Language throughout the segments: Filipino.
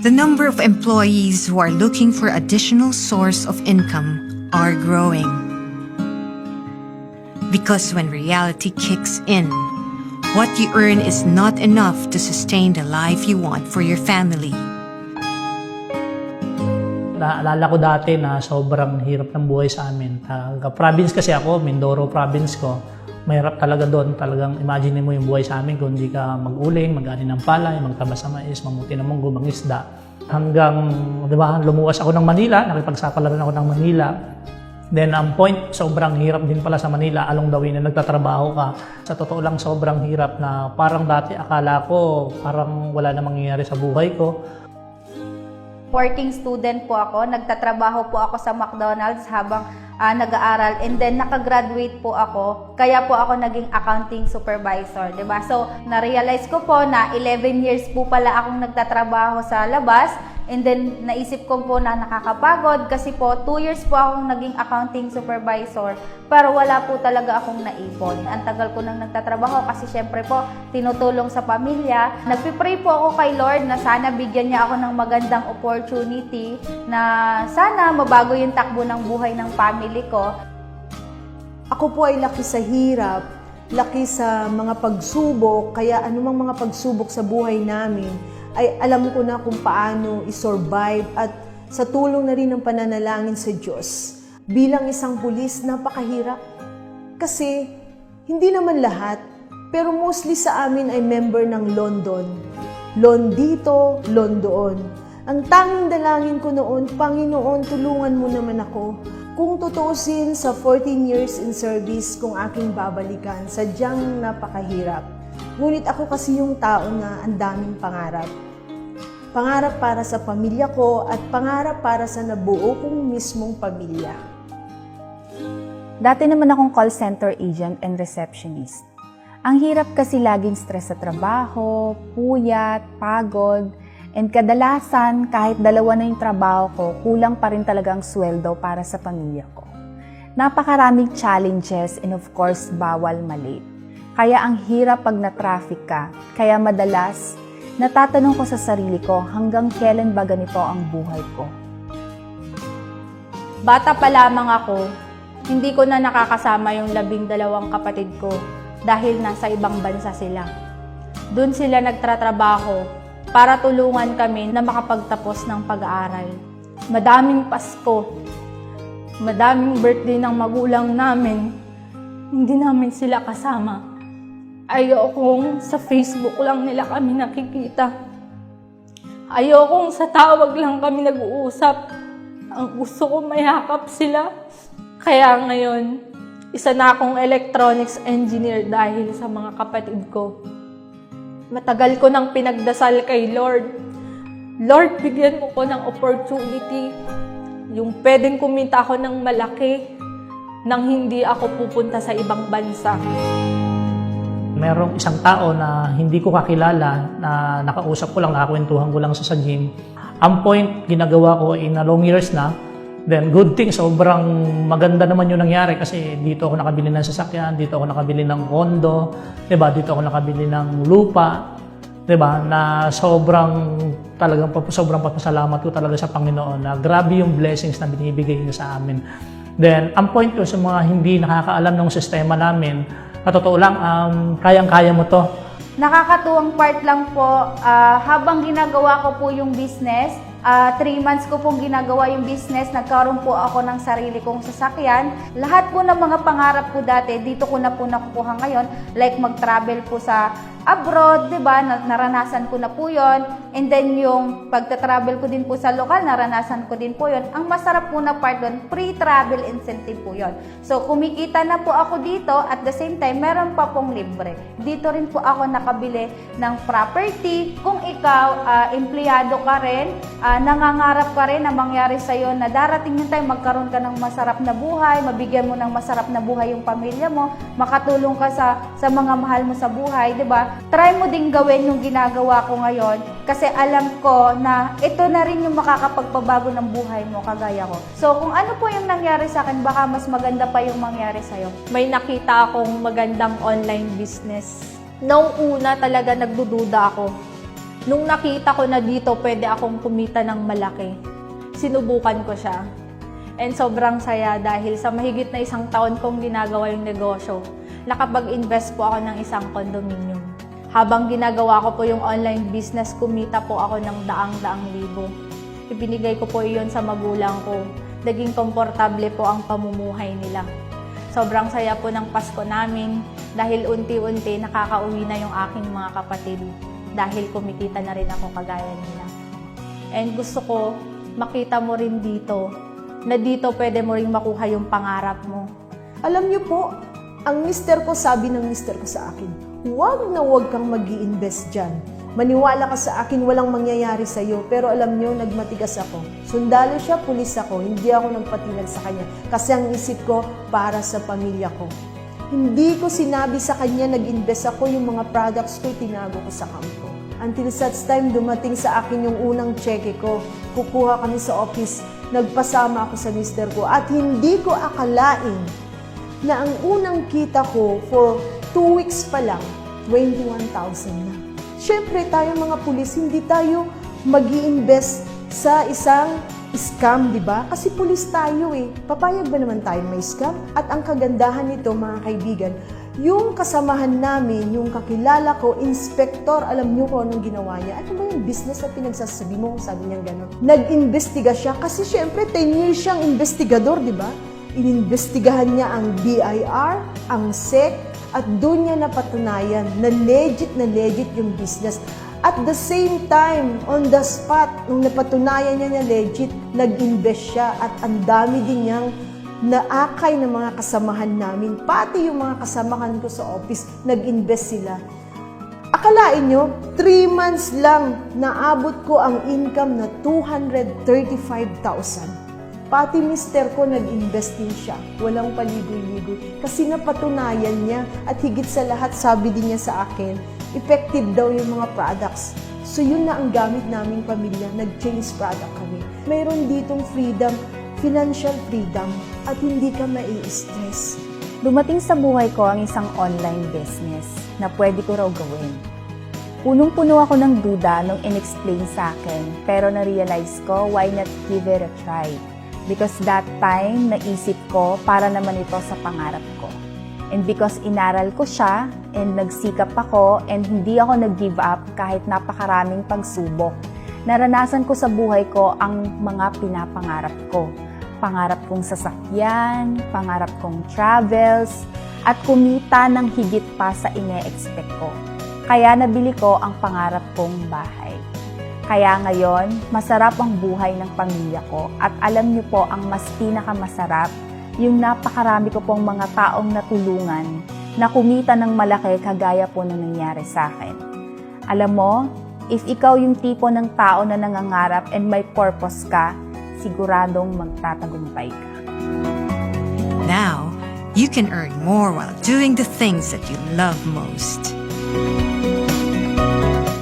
The number of employees who are looking for additional source of income are growing. Because when reality kicks in, what you earn is not enough to sustain the life you want for your family. Naalala ko dati na sobrang hirap ng buhay sa amin. Province kasi ako, Mindoro province ko. Mahirap talaga doon. Talagang imagine mo yung buhay sa amin kung hindi ka mag-uling, mag-ani ng palay, magtabas sa mais, mamuti ng munggo, mangisda. Hanggang, di ba, lumuwas ako ng Manila, nakipagsapalaran ako ng Manila. Then, ang point, sobrang hirap din pala sa Manila, along the way na nagtatrabaho ka. Sa totoo lang, sobrang hirap na parang dati akala ko, parang wala na mangyayari sa buhay ko. Working student po ako, nagtatrabaho po ako sa McDonald's habang nag-aaral, and then nakagraduate po ako, kaya po ako naging accounting supervisor, 'di ba? So, na-realize ko po na 11 years po pala akong nagtatrabaho sa labas, and then naisip ko po na nakakapagod kasi po 2 years po akong naging accounting supervisor, pero wala po talaga akong naipon. Ang tagal ko nang nagtatrabaho kasi syempre po tinutulong sa pamilya. Nagpipray po ako kay Lord na sana bigyan niya ako ng magandang opportunity, na sana mabago yung takbo ng buhay ng family ko. Ako po ay laki sa hirap, laki sa mga pagsubok, kaya anumang mga pagsubok sa buhay namin ay alam ko na kung paano i-survive, at sa tulong na rin ng pananalangin sa Diyos. Bilang isang pulis, napakahirap. Kasi hindi naman lahat, pero mostly sa amin ay member ng London. Loan dito, loan doon. Ang tanging dalangin ko noon, Panginoon, tulungan mo naman ako. Kung tutuusin sa 14 years in service kung aking babalikan, sadyang napakahirap. Ngunit ako kasi yung tao na ang daming pangarap. Pangarap para sa pamilya ko at pangarap para sa nabuo kong mismong pamilya. Dati naman akong call center agent and receptionist. Ang hirap kasi laging stress sa trabaho, puyat, pagod, and kadalasan kahit dalawa na yung trabaho ko, kulang pa rin talaga ang sweldo para sa pamilya ko. Napakaraming challenges and of course, bawal malate. Kaya ang hirap pag na-traffic ka, kaya madalas natatanong ko sa sarili ko hanggang kailan ba ganito ang buhay ko. Bata pa lamang ako, hindi ko na nakakasama yung 12 kapatid ko dahil nasa ibang bansa sila. Doon sila nagtratrabaho para tulungan kami na makapagtapos ng pag-aaral. Madaming Pasko, madaming birthday ng magulang namin, hindi namin sila kasama. Ayokong sa Facebook lang nila kami nakikita. Ayokong sa tawag lang kami nag-uusap. Ang gusto ko mayakap sila. Kaya ngayon, isa na akong electronics engineer dahil sa mga kapatid ko. Matagal ko nang pinagdasal kay Lord. Lord, bigyan mo ko ng opportunity. Yung pwedeng kumita ako ng malaki nang hindi ako pupunta sa ibang bansa. Merong isang tao na hindi ko kakilala, na nakausap ko lang, nakakwentuhan ko lang sa gym. Ang point, ginagawa ko in long years na. Then good thing, sobrang maganda naman yung nangyari kasi dito ako nakabili ng sasakyan, dito ako nakabili ng kondo, 'di ba? Dito ako nakabili ng lupa, 'di ba? Na sobrang papasalamat ko talaga sa Panginoon na grabe yung blessings na binibigay niya sa amin. Then ang point ko sa mga hindi nakakaalam ng sistema namin, na totoo lang, kayang-kaya mo to. Nakakatuwang part lang po, habang ginagawa ko po yung business, 3 months ko pong ginagawa yung business, nagkaroon po ako ng sarili kong sasakyan. Lahat po ng mga pangarap ko dati, dito ko na po nakukuha ngayon. Like mag-travel po sa abroad, di ba? Naranasan ko na po yun. And then yung pagta-travel ko din po sa lokal, naranasan ko din po yun. Ang masarap po na part doon, pre-travel incentive po yun. So kumikita na po ako dito, at the same time, meron pa pong libre. Dito rin po ako nakabili ng property. Kung ikaw, empleyado ka rin, nangangarap ka rin na mangyari sa'yo na darating yung time, magkaroon ka ng masarap na buhay, mabigyan mo ng masarap na buhay yung pamilya mo, makatulong ka sa mga mahal mo sa buhay, di ba? Try mo ding gawin yung ginagawa ko ngayon kasi alam ko na ito na rin yung makakapagpabago ng buhay mo kagaya ko. So kung ano po yung nangyari sa akin, baka mas maganda pa yung mangyari sa'yo. May nakita akong magandang online business. Noong una talaga nagdududa ako. Nung nakita ko na dito pwede akong kumita ng malaki, sinubukan ko siya. And sobrang saya dahil sa mahigit na 1 taon kong ginagawa yung negosyo, nakapag-invest po ako ng isang condominium. Habang ginagawa ko po yung online business, kumita po ako ng daang-daang libo. Ibinigay ko po yun sa magulang ko. Naging komportable po ang pamumuhay nila. Sobrang saya po ng Pasko namin dahil unti-unti nakakauwi na yung aking mga kapatid dahil kumikita na rin ako kagaya nila. And gusto ko makita mo rin dito na dito pwede mo rin makuha yung pangarap mo. Alam niyo po, ang mister ko, sabi ng mister ko sa akin, huwag na huwag kang mag-i-invest dyan. Maniwala ka sa akin, walang mangyayari sa'yo. Pero alam niyo, nagmatigas ako. Sundalo siya, pulis ako. Hindi ako nagpatinag sa kanya. Kasi ang isip ko, para sa pamilya ko. Hindi ko sinabi sa kanya, nag-invest ako, yung mga products ko, tinago ko sa kampo. Until such time, dumating sa akin yung unang cheque ko. Kukuha kami sa office, nagpasama ako sa mister ko. At hindi ko akalain na ang unang kita ko for 2 weeks pa lang, 21,000 na. Siyempre, tayo mga pulis, hindi tayo mag-i-invest sa isang scam, di ba? Kasi pulis tayo eh. Papayag ba naman tayo may scam? At ang kagandahan nito, mga kaibigan, yung kasamahan namin, yung kakilala ko, inspector, alam niyo kung anong ginawa niya. Ano ba yung business na pinagsasabi mo? Sabi niya gano'n. Nag-investiga siya kasi syempre 10 years siyang investigador, di ba? Ininvestigahan niya ang BIR, ang SEC, at doon niya napatunayan na legit yung business. At the same time, on the spot, nung napatunayan niya na legit, nag-invest siya at ang dami din niyang naakay ng mga kasamahan namin. Pati yung mga kasamahan ko sa office, nag-invest sila. Akalain nyo, 3 months lang naabot ko ang income na 235,000. Pati mister ko nag-invest din siya. Walang paligoy-ligoy. Kasi napatunayan niya at higit sa lahat sabi din niya sa akin, effective daw yung mga products. So yun na ang gamit naming pamilya, nag-change product kami. Mayroon ditong freedom, financial freedom at hindi ka mai-stress. Dumating sa buhay ko ang isang online business na pwede ko raw gawin. Punong-puno ako ng duda nung in-explain sa akin, pero na-realize ko, why not give it a try? Because that time, naisip ko para naman ito sa pangarap ko. And because inaral ko siya, and nagsikap ako, and hindi ako nag-give up kahit napakaraming pagsubok. Naranasan ko sa buhay ko ang mga pinapangarap ko. Pangarap kong sasakyan, pangarap kong travels, at kumita ng higit pa sa ine-expect ko. Kaya nabili ko ang pangarap kong bahay. Kaya ngayon, masarap ang buhay ng pamilya ko at alam niyo po ang mas pinakamasarap, yung napakarami ko pong mga taong natulungan na kumita ng malaki kagaya po na nangyari sa akin. Alam mo, if ikaw yung tipo ng tao na nangangarap and may purpose ka, siguradong magtatagumpay ka. Now, you can earn more while doing the things that you love most.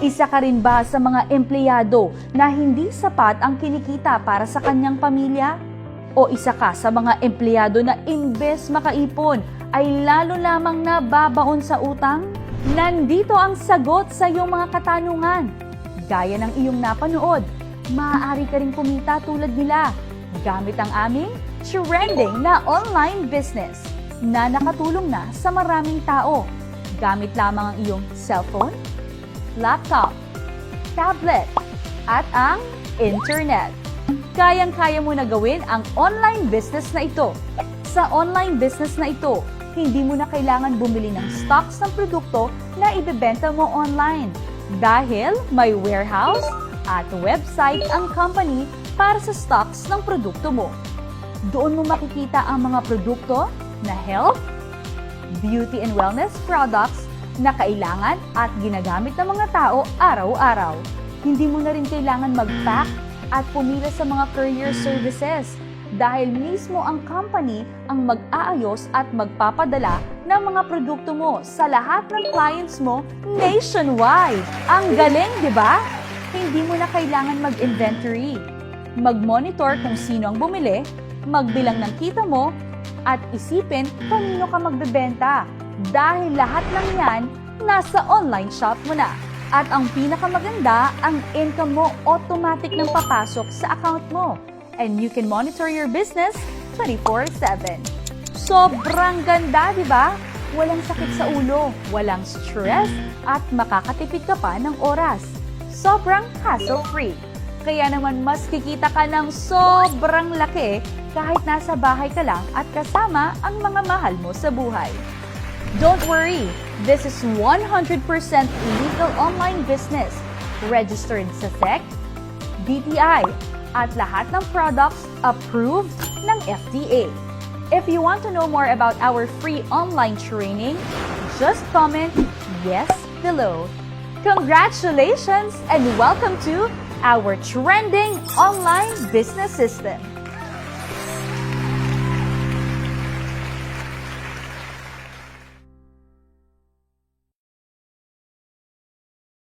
Isa ka rin ba sa mga empleyado na hindi sapat ang kinikita para sa kanyang pamilya? O isa ka sa mga empleyado na imbes makaipon ay lalo lamang nababaon sa utang? Nandito ang sagot sa iyong mga katanungan. Gaya ng iyong napanood, maaari ka rin kumita tulad nila gamit ang aming trending na online business na nakatulong na sa maraming tao. Gamit lamang ang iyong cellphone, laptop, tablet, at ang internet. Kayang-kaya mo na gawin ang online business na ito. Sa online business na ito, hindi mo na kailangan bumili ng stocks ng produkto na ibebenta mo online dahil may warehouse at website ang company para sa stocks ng produkto mo. Doon mo makikita ang mga produkto na health, beauty and wellness products na kailangan at ginagamit ng mga tao araw-araw. Hindi mo na rin kailangan mag-pack at pumila sa mga courier services dahil mismo ang company ang mag-aayos at magpapadala ng mga produkto mo sa lahat ng clients mo nationwide. Ang galing, di ba? Hindi mo na kailangan mag-inventory, mag-monitor kung sino ang bumili, magbilang ng kita mo, at isipin kanino ka magbebenta. Dahil lahat ng yan, nasa online shop mo na. At ang pinakamaganda, ang income mo automatic nang papasok sa account mo. And you can monitor your business 24/7. Sobrang ganda, di ba? Walang sakit sa ulo, walang stress, at makakatipid ka pa ng oras. Sobrang hassle-free. Kaya naman mas kikita ka ng sobrang laki kahit nasa bahay ka lang at kasama ang mga mahal mo sa buhay. Don't worry, this is 100% legal online business, registered sa SEC, DTI, at lahat ng products approved ng FDA. If you want to know more about our free online training, just comment yes below. Congratulations and welcome to our trending online business system.